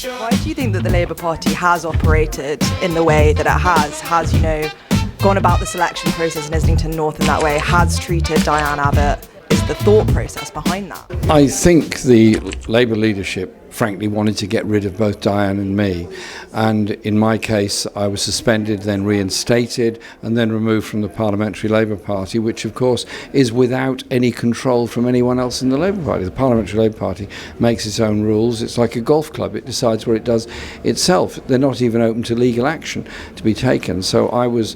Why do you think that the Labour Party has operated in the way that it has, gone about the selection process in Islington North in that way, has treated Diane Abbott? Is the thought process behind that? I think the Labour leadership frankly wanted to get rid of both Diane and me, and in my case I was suspended, then reinstated and then removed from the Parliamentary Labour Party, which of course is without any control from anyone else in the Labour Party. The Parliamentary Labour Party makes its own rules. It's like a golf club, it decides what it does itself. They're not even open to legal action to be taken, so I was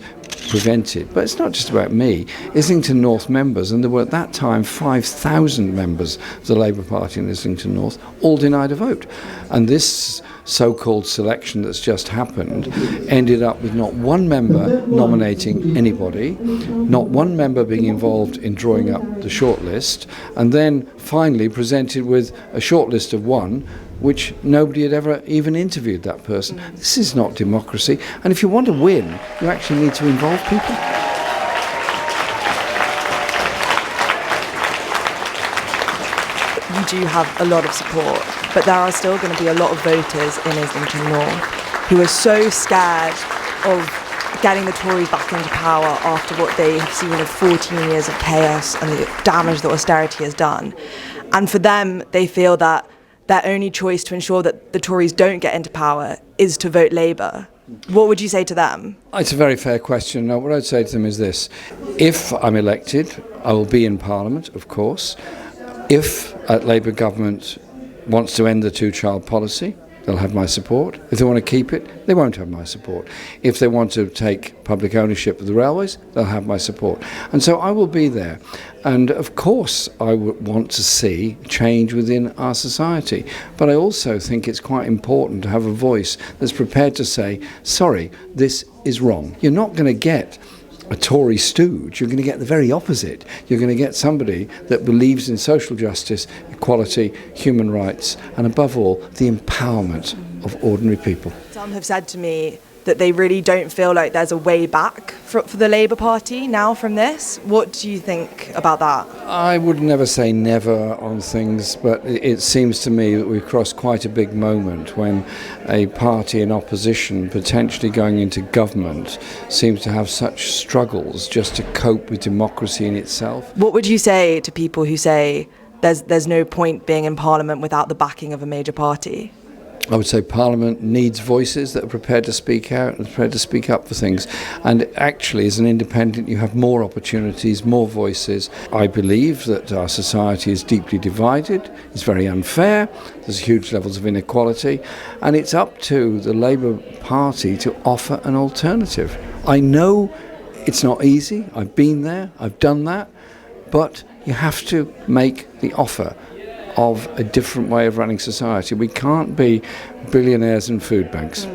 prevented. But it's not just about me. Islington North members, and there were at that time 5,000 members of the Labour Party in Islington North, all denied a vote. And this so-called selection that's just happened ended up with not one member nominating anybody, not one member being involved in drawing up the shortlist, and then finally presented with a shortlist of one which nobody had ever even interviewed that person. This is not democracy. And if you want to win, you actually need to involve people. You do have a lot of support, but there are still going to be a lot of voters in Islington North who are so scared of getting the Tories back into power after what they have seen of 14 years of chaos and the damage that austerity has done. And for them, they feel that their only choice to ensure that the Tories don't get into power is to vote Labour. What would you say to them? It's a very fair question. Now, what I'd say to them is this. If I'm elected, I will be in Parliament, of course. If a Labour government wants to end the two-child policy, they'll have my support. If they want to keep it, they won't have my support. If they want to take public ownership of the railways, they'll have my support. And so I will be there. And of course I would want to see change within our society. But I also think it's quite important to have a voice that's prepared to say, sorry, this is wrong. You're not going to get a Tory stooge, you're going to get the very opposite. You're going to get somebody that believes in social justice, equality, human rights, and above all, the empowerment of ordinary people. Some have said to me that they really don't feel like there's a way back for the Labour Party now from this. What do you think about that? I would never say never on things, but it seems to me that we've crossed quite a big moment when a party in opposition, potentially going into government, seems to have such struggles just to cope with democracy in itself. What would you say to people who say there's no point being in Parliament without the backing of a major party? I would say Parliament needs voices that are prepared to speak out and prepared to speak up for things. And actually, as an independent, you have more opportunities, more voices. I believe that our society is deeply divided. It's very unfair. There's huge levels of inequality. And it's up to the Labour Party to offer an alternative. I know it's not easy. I've been there. I've done that. But you have to make the offer of a different way of running society. We can't be billionaires and food banks.